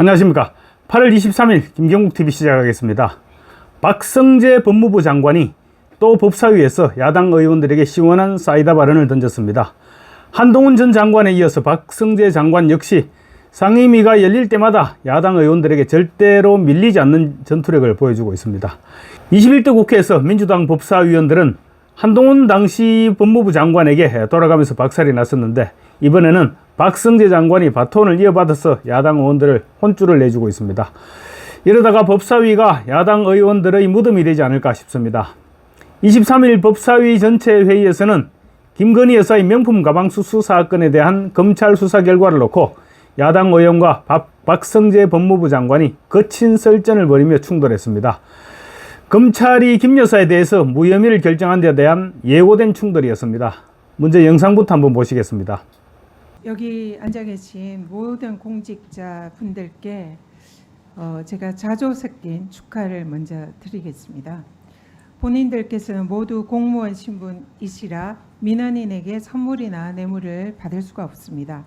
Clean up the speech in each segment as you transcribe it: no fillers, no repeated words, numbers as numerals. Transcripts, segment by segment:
안녕하십니까. 8월 23일 김경국TV 시작하겠습니다. 박성재 법무부 장관이 또 법사위에서 야당 의원들에게 시원한 사이다 발언을 던졌습니다. 한동훈 전 장관에 이어서 박성재 장관 역시 상임위가 열릴 때마다 야당 의원들에게 절대로 밀리지 않는 전투력을 보여주고 있습니다. 21대 국회에서 민주당 법사위원들은 한동훈 당시 법무부 장관에게 돌아가면서 박살이 났었는데, 이번에는 박성재 장관이 바톤을 이어받아서 야당 의원들을 혼쭐을 내주고 있습니다. 이러다가 법사위가 야당 의원들의 무덤이 되지 않을까 싶습니다. 23일 법사위 전체 회의에서는 김건희 여사의 명품 가방 수수 사건에 대한 검찰 수사 결과를 놓고 야당 의원과 박성재 법무부 장관이 거친 설전을 벌이며 충돌했습니다. 검찰이 김 여사에 대해서 무혐의를 결정한 데 대한 예고된 충돌이었습니다. 먼저 영상부터 한번 보시겠습니다. 여기 앉아 계신 모든 공직자 분들께 제가 자조 섞인 축하를 먼저 드리겠습니다. 본인들께서는 모두 공무원 신분이시라 민원인에게 선물이나 뇌물을 받을 수가 없습니다.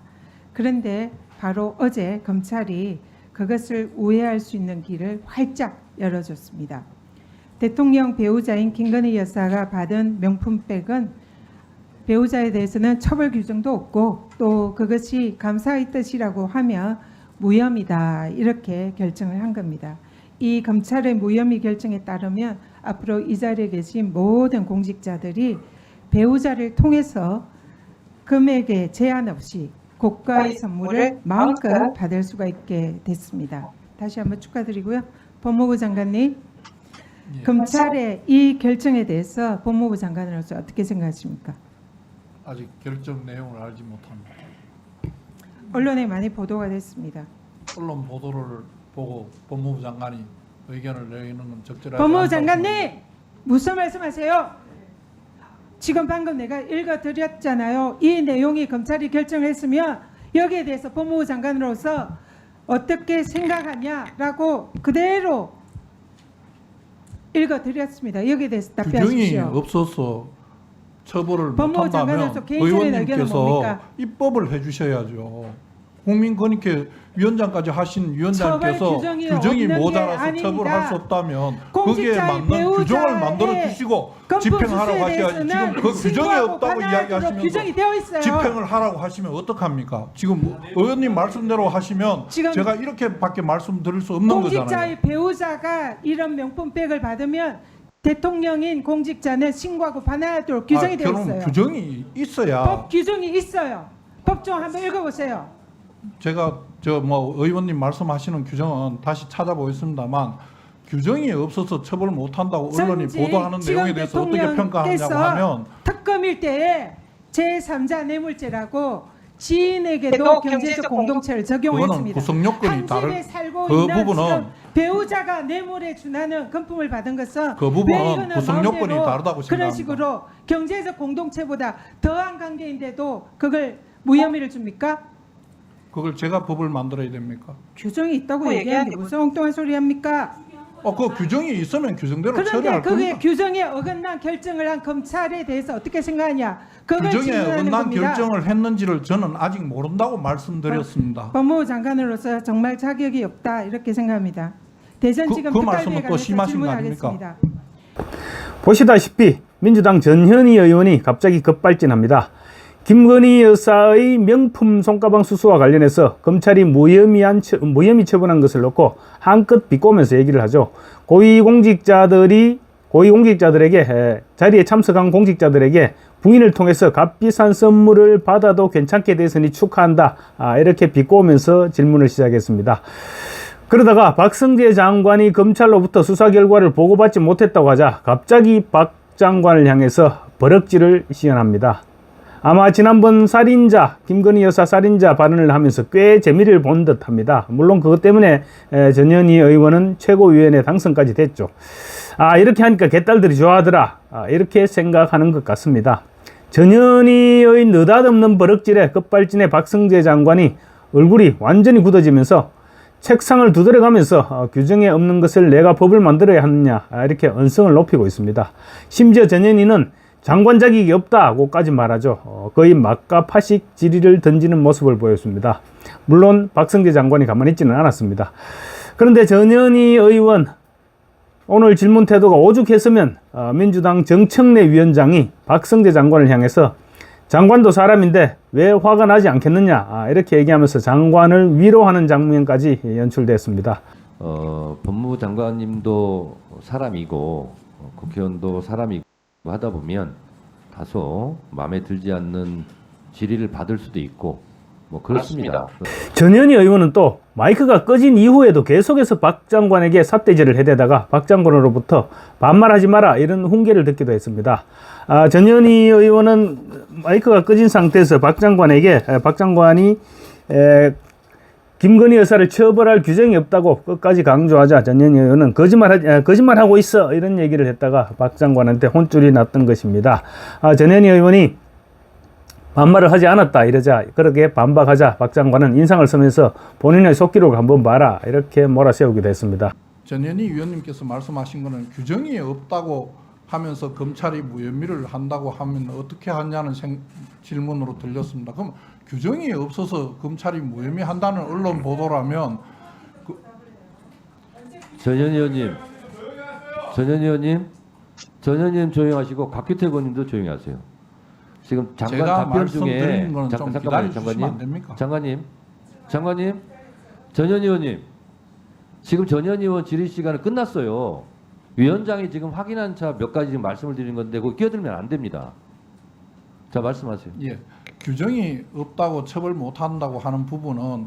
그런데 바로 어제 검찰이 그것을 우회할 수 있는 길을 활짝 열어줬습니다. 대통령 배우자인 김건희 여사가 받은 명품백은 배우자에 대해서는 처벌 규정도 없고 또 그것이 감사의 뜻이라고 하면 무혐의다, 이렇게 결정을 한 겁니다. 이 검찰의 무혐의 결정에 따르면 앞으로 이 자리에 계신 모든 공직자들이 배우자를 통해서 금액에 제한 없이 고가의 선물을 마음껏 받을 수가 있게 됐습니다. 다시 한번 축하드리고요. 법무부 장관님, 검찰의 이 결정에 대해서 법무부 장관으로서 어떻게 생각하십니까? 아직 결정 내용을 알지 못합니다. 언론에 많이 보도가 됐습니다. 언론 보도를 보고 법무부 장관이 의견을 내리는 건 적절하지 법무부 않다고 장관님, 무슨 말씀하세요? 지금 방금 내가 읽어드렸잖아요. 이 내용이 검찰이 결정을 했으면 여기에 대해서 법무부 장관으로서 어떻게 생각하냐라고 그대로 읽어드렸습니다. 여기에 대해서 규정이 답변하십시오. 없어서 처벌을 법무부 못한다면 장관으로서 개인적인 의견은 의원님께서 뭡니까? 입법을 해주셔야죠. 국민권익위 위원장까지 하신 위원장께서 처벌 규정이 규정이 없는 게 모자라서 아닙니다. 처벌할 수 없다면 거기에 공직자의 맞는 규정을 배우자의 만들어 주시고 집행하라고 하셔야지. 지금 그 규정이 없다고 이야기하시면서 규정이 되어 있어요. 집행을 하라고 하시면 어떡합니까? 지금 의원님 말씀대로 하시면 지금 제가 이렇게밖에 말씀드릴 수 없는 거잖아요. 공직자의 배우자가 이런 명품백을 받으면 대통령인 공직자는 신고하고 반환하도록 규정이 되어 그럼 있어요. 규정이 있어야. 법 규정이 있어요. 법정 한번 읽어보세요. 제가 의원님 말씀하시는 규정은 다시 찾아보겠습니다만 규정이 없어서 처벌 못한다고 언론이 보도하는 내용에 대해서 어떻게 평가하냐고 하면 특검일 때에 제3자 뇌물죄라고 지인에게도 경제적 공동체를 그거는 적용했습니다. 구성 요건이 한 집에 다른 살고 그 있는 부분은 지금 배우자가 뇌물에 준하는 금품을 받은 것은 그 부분은 왜 이거는 구성 요건이 마음대로 다르다고 그런 생각합니다. 식으로 경제적 공동체보다 더한 관계인데도 그걸 무혐의를 줍니까? 그걸 제가 법을 만들어야 됩니까? 규정이 있다고 얘기하는데 무슨 엉뚱한 소리 합니까? 그 규정이 있으면 규정대로 그런데 처리할 그게 겁니다. 규정에 어긋난 결정을 한 검찰에 대해서 어떻게 생각하냐? 그걸 규정에 질문하는 어긋난 겁니다. 결정을 했는지를 저는 아직 모른다고 말씀드렸습니다. 법무부 장관으로서 정말 자격이 없다, 이렇게 생각합니다. 대전지검 그 특활비에 말씀은 또 관해서 심하신 거 아닙니까? 질문하겠습니다. 보시다시피 민주당 전현희 의원이 갑자기 급발진합니다. 김건희 여사의 명품 손가방 수수와 관련해서 검찰이 무혐의 처분한 것을 놓고 한껏 비꼬면서 얘기를 하죠. 고위공직자들에게 자리에 참석한 공직자들에게 부인을 통해서 값비싼 선물을 받아도 괜찮게 됐으니 축하한다, 이렇게 비꼬면서 질문을 시작했습니다. 그러다가 박성재 장관이 검찰로부터 수사 결과를 보고받지 못했다고 하자 갑자기 박 장관을 향해서 버럭질을 시연합니다. 아마 지난번 김건희 여사 살인자 발언을 하면서 꽤 재미를 본 듯합니다. 물론 그것 때문에 전현희 의원은 최고위원회 당선까지 됐죠. 이렇게 하니까 개딸들이 좋아하더라, 이렇게 생각하는 것 같습니다. 전현희의 느닷없는 버럭질에 급발진의 박성재 장관이 얼굴이 완전히 굳어지면서 책상을 두드려가면서 규정에 없는 것을 내가 법을 만들어야 하느냐, 이렇게 언성을 높이고 있습니다. 심지어 전현희는 장관 자격이 없다고까지 말하죠. 거의 막가파식 질의를 던지는 모습을 보였습니다. 물론 박성재 장관이 가만히 있지는 않았습니다. 그런데 전현희 의원 오늘 질문 태도가 오죽했으면 민주당 정청래 위원장이 박성재 장관을 향해서 장관도 사람인데 왜 화가 나지 않겠느냐 이렇게 얘기하면서 장관을 위로하는 장면까지 연출됐습니다. 법무부 장관님도 사람이고 국회의원도 사람이고 하다 보면 다소 마음에 들지 않는 질의를 받을 수도 있고 뭐 그렇습니다. 전현희 의원은 또 마이크가 꺼진 이후에도 계속해서 박 장관에게 삿대질을 해대다가 박 장관으로부터 반말하지 마라 이런 훈계를 듣기도 했습니다. 전현희 의원은 마이크가 꺼진 상태에서 박 장관이 김건희 여사를 처벌할 규정이 없다고 끝까지 강조하자 전현희 의원은 거짓말하고 있어 이런 얘기를 했다가 박 장관한테 혼쭐이 났던 것입니다. 전현희 의원이 반말을 하지 않았다 이러자 그렇게 반박하자 박 장관은 인상을 쓰면서 본인의 속기록을 한번 봐라 이렇게 몰아세우기도 했습니다. 전현희 위원님께서 말씀하신 거는 규정이 없다고 하면서 검찰이 무혐의를 한다고 하면 어떻게 하냐는 질문으로 들렸습니다. 그럼 규정이 없어서 검찰이 무혐의 한다는 언론 보도라면 전현희 의원님 조용하시고 박규태 의원님도 조용히 하세요. 지금 장관 제가 답변 중에 말씀드리는 거는 좀 잠깐만요, 기다려주시면 안 됩니까? 장관님, 전현희 의원님, 지금 전현희 의원 질의 시간은 끝났어요. 위원장이 지금 확인한 차 몇 가지 지금 말씀을 드리는 건데 그거 끼어들면 안 됩니다. 자, 말씀하세요. 예, 규정이 없다고 처벌 못한다고 하는 부분은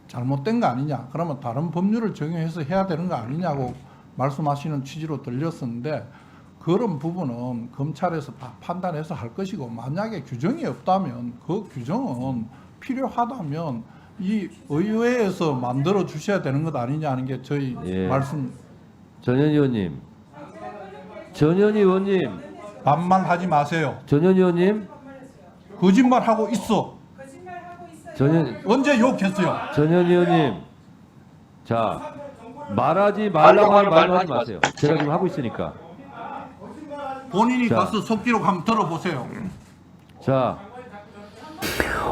잘못된 거 아니냐? 그러면 다른 법률을 적용해서 해야 되는 거 아니냐고 말씀하시는 취지로 들렸었는데 그런 부분은 검찰에서 판단해서 할 것이고 만약에 규정이 없다면 그 규정은 필요하다면 이 의회에서 만들어 주셔야 되는 것 아니냐는 게 저희 말씀. 전현희 의원님, 반말하지 마세요. 전현희 의원님, 거짓말하고 있어. 언제 욕했어요? 전현희 의원님, 자 말하지 말라고 하는 말하지 마세요. 제가 지금 하고 있으니까. 본인이 자. 가서 속기록 한번 들어보세요. 자,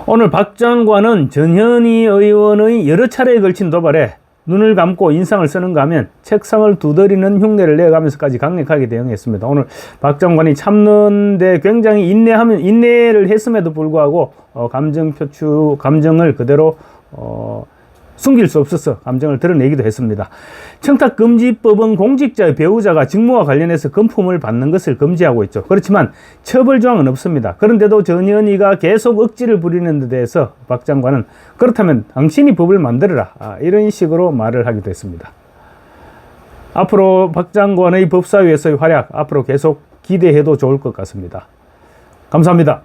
오늘 박 장관은 전현희 의원의 여러 차례에 걸친 도발에 눈을 감고 인상을 쓰는가 하면 책상을 두드리는 흉내를 내가면서까지 강력하게 대응했습니다. 오늘 박 장관이 참는데 굉장히 인내를 했음에도 불구하고 감정을 그대로 숨길 수 없어서 감정을 드러내기도 했습니다. 청탁금지법은 공직자의 배우자가 직무와 관련해서 금품을 받는 것을 금지하고 있죠. 그렇지만 처벌조항은 없습니다. 그런데도 전현희가 계속 억지를 부리는 데 대해서 박 장관은 그렇다면 당신이 법을 만들어라 이런 식으로 말을 하기도 했습니다. 앞으로 박 장관의 법사위에서의 활약 앞으로 계속 기대해도 좋을 것 같습니다. 감사합니다.